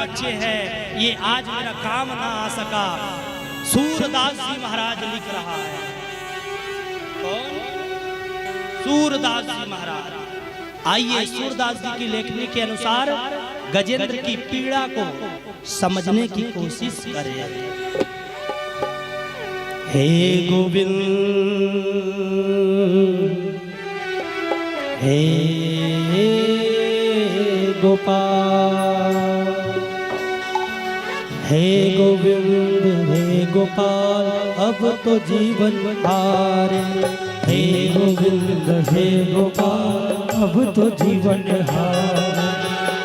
बच्चे हैं, ये आज मेरा काम ना आ सका। सूरदास जी महाराज लिख रहा है। कौन? सूरदास जी महाराज। आइए सूरदास जी की लेखनी के अनुसार गजेंद्र की पीड़ा को समझने की कोशिश करें। हे गोविंद, हे गोपाल, हे गोविंद, हे गोपाल, अब तो जीवन हारे। हे गोविंद, हे गोपाल, अब तो जीवन हारे।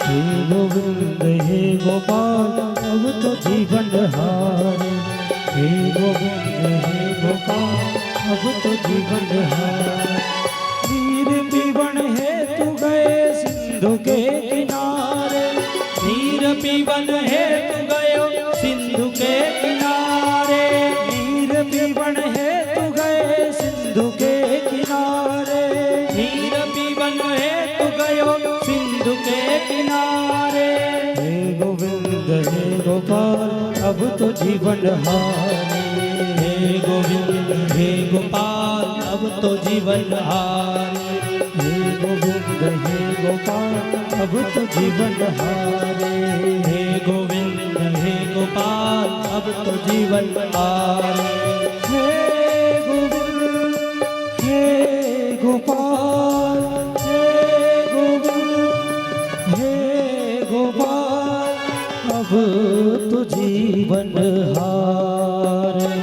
हे गोविंद, हे गोपाल, अब तो जीवन हारे। हे गोविंद, हे गोपाल, अब तो जीवन हारे। नीर पीवन हेतु गए सिंधु के किनारे। नीर पीवन हेतु गए सिंधु के किनारे। नीर पीवन हेतु गए सिंधु के किनारे। नीर पीवन हेतु गए सिंधु के किनारे। हे गोविंद, हे गोपाल, अब तो जीवन हारे। हे गोविंद, हे गोपाल, अब तो जीवन हारे। हे गोविंद, हे गोपाल, अब तो जीवन हारे। हे गोविंद, हे गोपाल, अब तो जीवन हारे। हे गोविंद, हे गोपाल, हे गोविंद, हे गोपाल, अब तो जीवन हारे।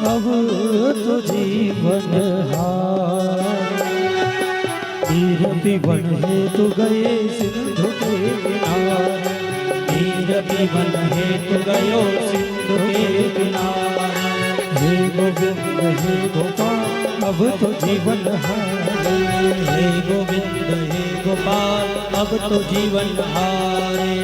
अब तो जीवन हारे। नीर पीवन हेतु गए सिंधु के किनारे। नीर पीवन हेतु गयो सिंधु के किनारे। हे गोविंद, हे गोपाल, अब तो जीवन हारे। हे गोविंद, हे गोपाल, अब तो जीवन हारे।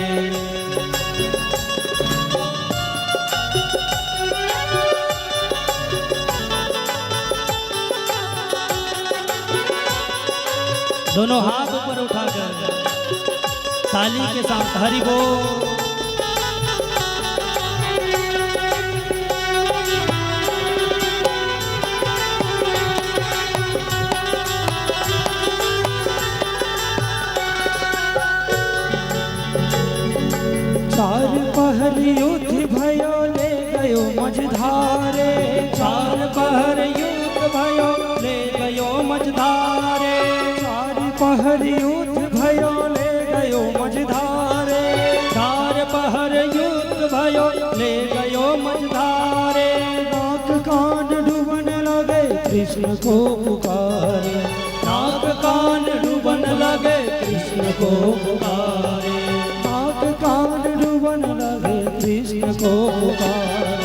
दोनों हाथ ऊपर उठाकर ताली के साथ हरि बोल। चार पहर युद्ध भयो ले गयो मझधारे। चार पहर युद्ध भयो ले गयो मझधारे। पहर युद्ध भयो ले गयो मझधारे। चार पहर युद्ध भयो ले गयो मझधारे। नाक कान डूबन लगे कृष्ण को पुकारे। नाक कान डूबन लगे कृष्ण को पुकारे। नाक कान डूबन लगे कृष्ण को पुकारे।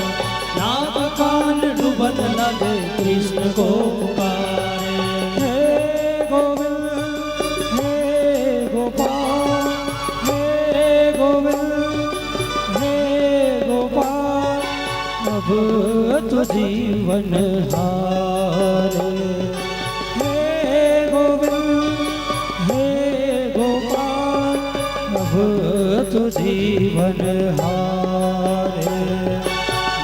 नाक कान डूबन लगे कृष्ण को पुकारे। अब तो जीवन हारे। हे गोविंद, हे गोपाल, अब तो जीवन हारे।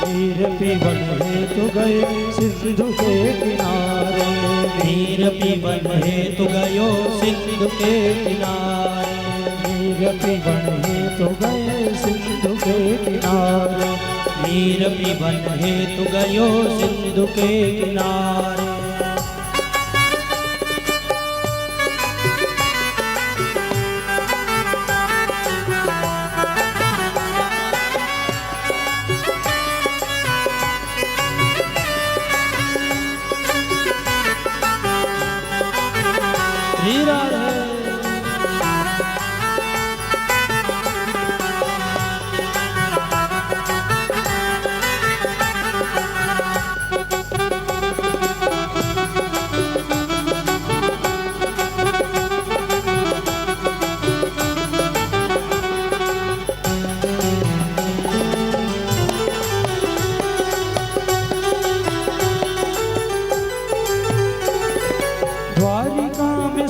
नीर पीवन हेतु गए सिंधु के किनारे। नीर पीवन हेतु गयो सिंधु के किनारे। नीर पीवन हेतु गए सिंधु के किनारे। नीर पीवन हेतु गयो सिंधु के किनारे।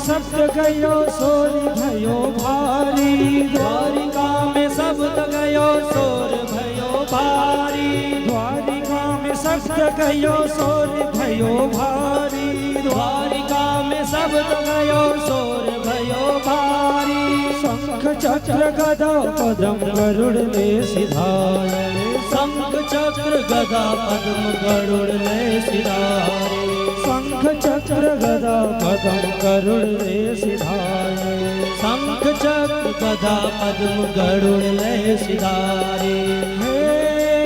शब्द गयो सोर भयो भारी, द्वारिका में शब्द गयो शोर भयो भारी, द्वारिका में शब्द गयो सोर भयो भारी, द्वारिका में शब्द गयो शोर भयो भारी। शंख चक्र गदा पद्म गरुड़ ले सिधारे, शंख चक्र गदा पद्म गरुड़ ले सिधारे, शंख चक्र गदा पद्म गरुड़ ले सिधारे, शंख चक्र गदा पद्म गरुड़ ले सिधारे। हे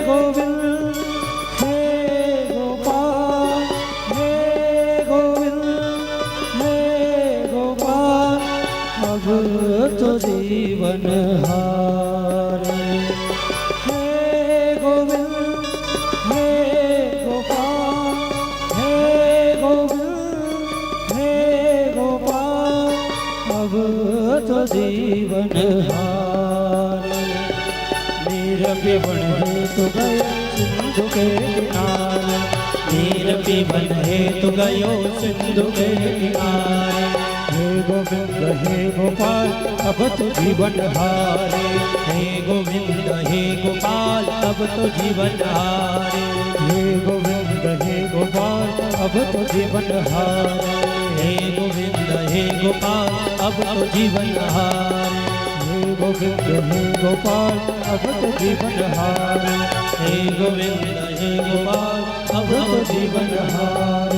गोविंद हे गोपाल, हे गोविंद हे गोपाल, अब तो जीवन हारे। हे गोविंद हे गोपाल, हे गोविंद हे गोपाल, अब तो जीवन हारे। नीर पिबन हेतु गए सिंधु के किनारे, नीर पीबन हेतु गयो सिंधु के किनारे, हे गोविंद हे गोपाल, अब तो जीवन हारे। हे गोविंद हे गोपाल अब तो जीवन हारे, हे गोविंद हे गोपाल, अब तो जीवन हारे। हे गोविंद हे गोपाल अब तो जीवन हारे, हे गोविंद हे गोपाल, अब तो जीवन हारे। हे गोविंद हे गोपाल अब तो जीवन हारे।